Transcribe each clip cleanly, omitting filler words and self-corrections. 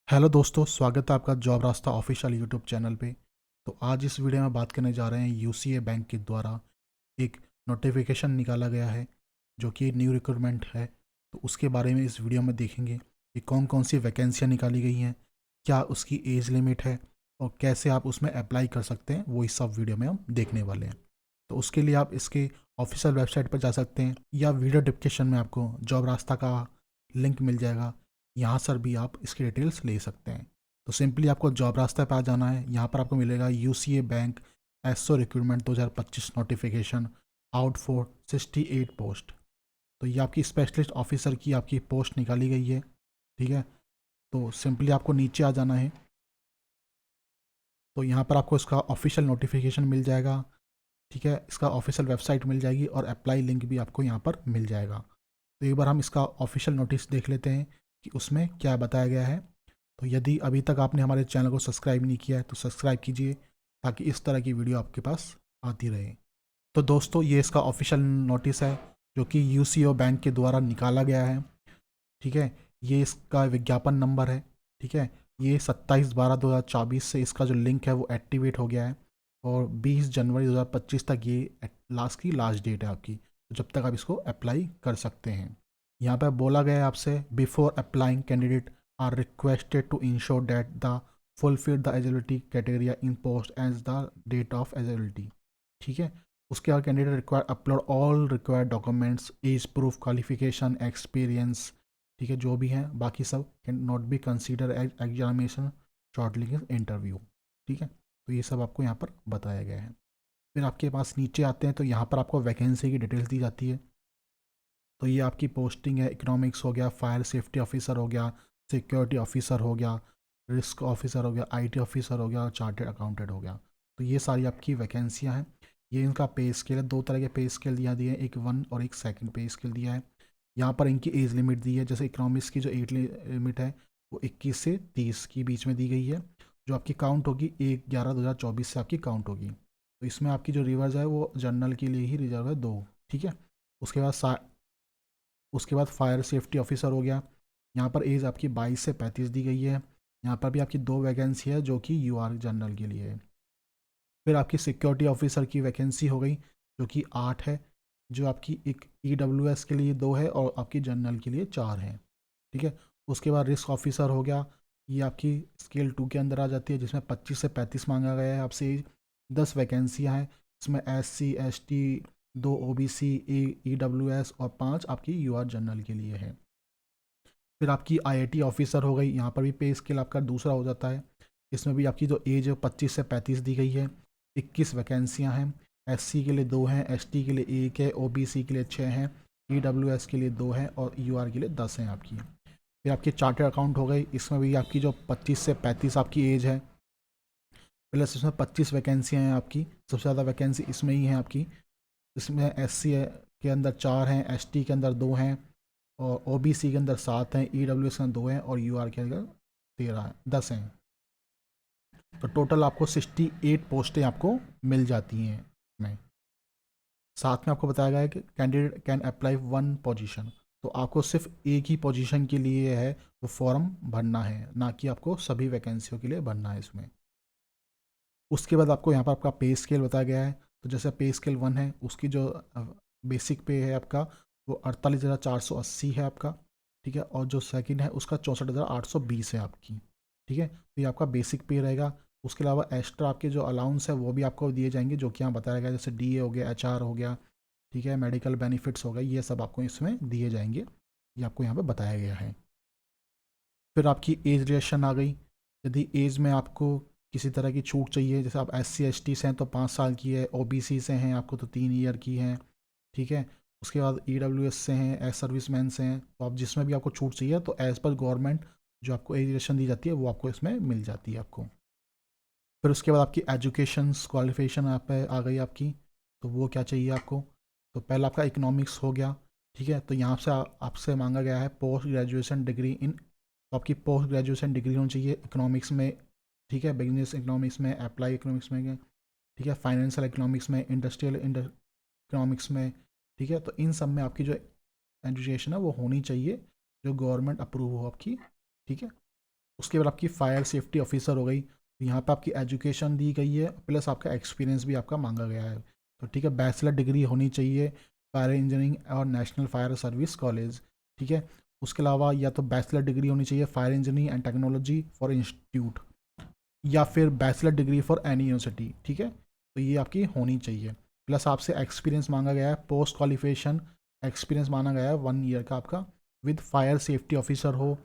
Hello दोस्तों, स्वागत है आपका जॉब रास्ता ऑफिशियल यूट्यूब चैनल पे। तो आज इस वीडियो में बात करने जा रहे हैं यूसीए बैंक के द्वारा एक नोटिफिकेशन निकाला गया है जो कि न्यू रिक्रूटमेंट है। तो उसके बारे में इस वीडियो में देखेंगे कि कौन कौन सी वैकेंसियाँ निकाली गई हैं, क्या उसकी एज लिमिट है और कैसे आप उसमें अप्लाई कर सकते हैं, वो इस सब वीडियो में हम देखने वाले हैं। तो उसके लिए आप इसके ऑफिशियल वेबसाइट पर जा सकते हैं या वीडियो डिस्क्रिप्शन में आपको जॉब रास्ता का लिंक मिल जाएगा। यहाँ सर भी आप इसकी डिटेल्स ले सकते हैं। तो सिंपली आपको जॉब रास्ते पे आ जाना है। यहाँ पर आपको मिलेगा UCA bank SO recruitment 2025 notification out for 68 post. तो ये आपकी स्पेशलिस्ट ऑफिसर की आपकी पोस्ट निकाली गई है। ठीक है, तो सिंपली आपको नीचे आ जाना है। तो यहाँ पर आपको इसका ऑफिशियल नोटिफिकेशन मिल जाएगा। ठीक है, इसका ऑफिशियल वेबसाइट मिल जाएगी और अप्लाई लिंक भी आपको यहाँ पर मिल जाएगा। तो एक बार हम इसका ऑफिशियल नोटिस देख लेते हैं कि उसमें क्या बताया गया है। तो यदि अभी तक आपने हमारे चैनल को सब्सक्राइब नहीं किया है तो सब्सक्राइब कीजिए ताकि इस तरह की वीडियो आपके पास आती रहे। तो दोस्तों, ये इसका ऑफिशियल नोटिस है जो कि यूसीओ बैंक के द्वारा निकाला गया है। ठीक है, ये इसका विज्ञापन नंबर है। ठीक है, ये 27/12/2024 से इसका जो लिंक है वो एक्टिवेट हो गया है और 20 जनवरी 2025 तक ये लास्ट डेट है आपकी, तो जब तक आप इसको अप्लाई कर सकते हैं। यहाँ पर बोला गया है आपसे, before applying candidate are requested to ensure that the fulfil the eligibility criteria in post as the date of eligibility. ठीक है, उसके बाद candidate require upload all required documents, age proof, qualification, experience. ठीक है, जो भी हैं बाकी सब can not be consider as examination shortlist interview. ठीक है, तो ये सब आपको यहाँ पर बताया गया है। फिर आपके पास नीचे आते हैं तो यहाँ पर आपको वैकेंसी की डिटेल्स दी जाती है। तो ये आपकी पोस्टिंग है, इकोनॉमिक्स हो गया, फायर सेफ्टी ऑफिसर हो गया, सिक्योरिटी ऑफिसर हो गया, रिस्क ऑफिसर हो गया, आईटी ऑफिसर हो गया और चार्टेड अकाउंटेंट हो गया। तो ये सारी आपकी वैकेंसियाँ हैं। ये इनका पे स्केल है, दो तरह के पे स्केल दिए हैं, एक 1 और एक सेकंड पे स्केल दिया है। यहाँ पर इनकी एज लिमिट दी है, जैसे इकोनॉमिक्स की जो एज लिमिट है वो 21 से 30 के बीच में दी गई है। जो आपकी काउंट होगी 1/11/2024 से आपकी काउंट होगी। तो इसमें आपकी जो रिवर्स है वो जनरल के लिए ही रिजर्व है 2। ठीक है, उसके बाद फायर सेफ्टी ऑफिसर हो गया। यहाँ पर एज आपकी 22 से 35 दी गई है। यहाँ पर भी आपकी 2 वैकेंसी है जो कि यूआर जनरल के लिए है। फिर आपकी सिक्योरिटी ऑफिसर की वैकेंसी हो गई जो कि 8 है, जो आपकी एक ईडब्ल्यूएस के लिए 2 है और आपकी जनरल के लिए 4 है। ठीक है, उसके बाद रिस्क ऑफिसर हो गया। ये आपकी स्केल 2 के अंदर आ जाती है, जिसमें 25 से 35 मांगा गया है आपसे। 10 वैकेंसियाँ हैं, इसमें SC ST, 2 OBC, EWS और 5 आपकी यूआर जनरल के लिए है। फिर आपकी आईआईटी ऑफिसर हो गई। यहाँ पर भी पे स्केल आपका दूसरा हो जाता है। इसमें भी आपकी जो एज है 25 से 35 दी गई है। 21 वैकेंसियाँ हैं। SC के लिए 2 हैं, ST के लिए 1 है, OBC के लिए 6 हैं, EWS के लिए 2 हैं और UR के लिए 10 हैं आपकी। फिर आपकी चार्टर्ड अकाउंट हो गई। इसमें भी आपकी जो 25 से 35 आपकी एज है, प्लस इसमें 25 वैकेंसियाँ हैं आपकी। सबसे ज़्यादा वैकेंसी इसमें ही है आपकी। इसमें SC के अंदर 4 हैं, ST के अंदर 2 हैं और OBC के अंदर 7 हैं, EWS के अंदर 2 हैं और UR के अंदर 13 हैं, 10 हैं। तो टोटल आपको 68 पोस्टें आपको मिल जाती हैं इसमें। साथ में आपको बताया गया है कि कैंडिडेट कैन अप्लाई 1 पोजीशन। तो आपको सिर्फ एक ही पोजीशन के लिए है वो फॉर्म भरना है, ना कि आपको सभी वैकेंसियों के लिए भरना है इसमें। उसके बाद आपको यहाँ पर आपका पे स्केल बताया गया है। तो जैसे पे स्केल 1 है, उसकी जो बेसिक पे है आपका वो 48,480 है आपका। ठीक है, और जो सेकंड है उसका 64,820 है आपकी। ठीक है, तो ये आपका बेसिक पे रहेगा। उसके अलावा एक्स्ट्रा आपके जो अलाउंस है वो भी आपको दिए जाएंगे, जो कि यहाँ बताया गया, जैसे DA हो गया, HR हो गया। ठीक है, मेडिकल बेनिफिट्स हो गए, ये सब आपको इसमें दिए जाएंगे। ये आपको यहाँ पे बताया गया है। फिर आपकी एज रिलेक्शन आ गई। यदि एज में आपको किसी तरह की छूट चाहिए, जैसे आप SC ST से हैं तो 5 साल की है, OBC से हैं आपको तो 3 ईयर की है। ठीक है, उसके बाद EWS से हैं, एज सर्विस मैन से हैं, तो आप जिसमें भी आपको छूट चाहिए तो एज़ पर गवर्नमेंट जो आपको एज रिलेक्शन दी जाती है वो आपको इसमें मिल जाती है आपको। फिर उसके बाद आपकी एजुकेशन क्वालिफिकेशन आप पे आ गई आपकी। तो वो क्या चाहिए आपको। तो पहला आपका इकोनॉमिक्स हो गया। ठीक है, तो यहाँ से आपसे मांगा गया है पोस्ट ग्रेजुएशन डिग्री इन। तो आपकी पोस्ट ग्रेजुएशन डिग्री होनी चाहिए इकोनॉमिक्स में। ठीक है, बिजनेस इकोनॉमिक्स में, अप्लाई इकोनॉमिक्स में। ठीक है, फाइनेंशियल इकोनॉमिक्स में, इंडस्ट्रियल इकोनॉमिक्स में। ठीक है, तो इन सब में आपकी जो एजुकेशन है वो होनी चाहिए जो गवर्नमेंट अप्रूव हो आपकी। ठीक है, उसके बाद आपकी फायर सेफ्टी ऑफिसर हो गई। तो यहाँ पे आपकी एजुकेशन दी गई है प्लस आपका एक्सपीरियंस भी आपका मांगा गया है। तो ठीक है, बैचलर डिग्री होनी चाहिए फायर इंजीनियरिंग और नेशनल फायर सर्विस कॉलेज। ठीक है, उसके अलावा या तो बैचलर डिग्री होनी चाहिए fire engineering and technology for institute, या फिर bachelor degree for any university. ठीक है, तो ये आपकी होनी चाहिए। प्लस आपसे एक्सपीरियंस मांगा गया है, पोस्ट क्वालिफिकेशन एक्सपीरियंस मांगा गया है 1 ईयर का आपका, विद फायर सेफ्टी ऑफिसर हो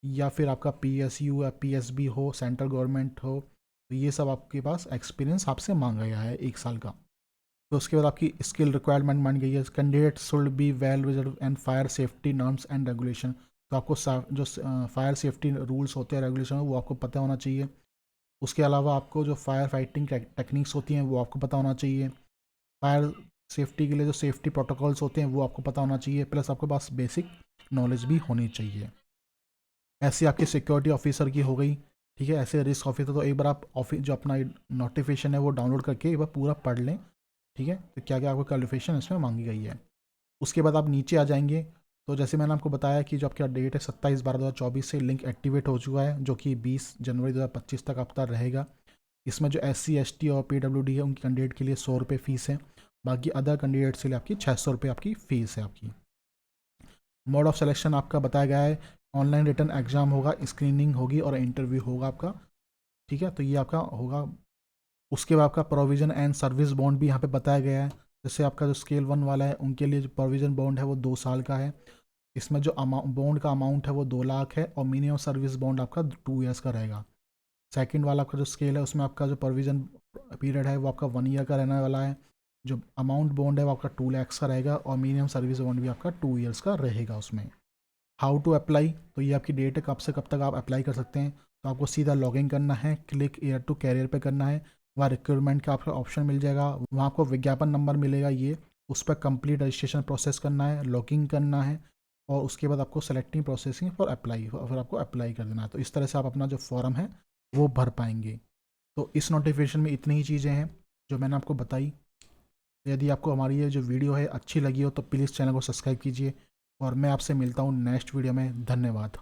या फिर आपका PSU या PSB हो, सेंट्रल गवर्नमेंट हो। तो ये सब आपके पास एक्सपीरियंस आपसे मांगा गया है 1 साल का। तो उसके बाद आपकी स्किल रिक्वायरमेंट मान गई है, candidate should be well reserve and fire safety norms and regulation. तो आपको जो फायर सेफ्टी रूल्स होते हैं, रेगुलेशन वो आपको पता होना चाहिए। उसके अलावा आपको जो फायर फाइटिंग टेक्निक्स होती हैं वो आपको पता होना चाहिए। फायर सेफ्टी के लिए जो सेफ्टी प्रोटोकॉल्स होते हैं वो आपको पता होना चाहिए, प्लस आपके पास बेसिक नॉलेज भी होनी चाहिए। ऐसे आपकी सिक्योरिटी ऑफिसर की हो गई। ठीक है, ऐसे रिस्क ऑफिसर तो एक बार आप ऑफिस जो अपना नोटिफिकेशन है वो डाउनलोड करके एक बार पूरा पढ़ लें। ठीक है, तो क्या क्या आपको क्वालिफिकेशन इसमें मांगी गई है। उसके बाद आप नीचे आ जाएंगे, तो जैसे मैंने आपको बताया कि जो आपका डेट है 27/12/2024 से लिंक एक्टिवेट हो चुका है, जो कि 20 जनवरी 2025 तक आपका रहेगा। इसमें जो SC ST और PWD है उनकी कैंडिडेट के लिए 100 रुपये फ़ीस है, बाकी अदर कैंडिडेट्स के लिए आपकी 600 रुपये आपकी फ़ीस है आपकी। मोड ऑफ सिलेक्शन आपका बताया गया है, ऑनलाइन रिटर्न एग्जाम होगा, स्क्रीनिंग होगी और इंटरव्यू होगा आपका। ठीक है, तो ये आपका होगा। उसके बाद आपका प्रोविज़न एंड सर्विस बॉन्ड भी यहाँ पे बताया गया है। जैसे आपका जो स्केल 1 वाला है उनके लिए जो प्रोविज़न बॉन्ड है वो 2 साल का है। इसमें जो बॉन्ड का अमाउंट है वो 2 लाख है और मिनिमम सर्विस बॉन्ड आपका 2 ईयर्स का रहेगा। सेकंड वाला आपका जो स्केल है उसमें आपका जो प्रोविज़न पीरियड है वो आपका 1 ईयर का रहने वाला है। जो अमाउंट बॉन्ड है वो आपका 2 लाख का रहेगा और मिनिमम सर्विस बॉन्ड भी आपका 2 ईयर्स का रहेगा उसमें। हाउ टू अप्लाई, तो ये आपकी डेट है कब से कब तक आप अप्लाई कर सकते हैं। तो आपको सीधा लॉगिन करना है, क्लिक एयर टू कैरियर पे करना है, वहाँ रिक्रूटमेंट का आपका ऑप्शन मिल जाएगा, वहाँ आपको विज्ञापन नंबर मिलेगा, ये उस पर कंप्लीट रजिस्ट्रेशन प्रोसेस करना है, लॉगिन करना है और उसके बाद आपको सेलेक्टिंग प्रोसेसिंग फॉर अप्लाई, फिर आपको अप्लाई कर देना है। तो इस तरह से आप अपना जो फॉर्म है वो भर पाएंगे। तो इस नोटिफिकेशन में इतनी ही चीज़ें हैं जो मैंने आपको बताई। यदि आपको हमारी ये जो वीडियो है अच्छी लगी हो तो प्लीज़ चैनल को सब्सक्राइब कीजिए और मैं आपसे मिलता हूँ नेक्स्ट वीडियो में। धन्यवाद।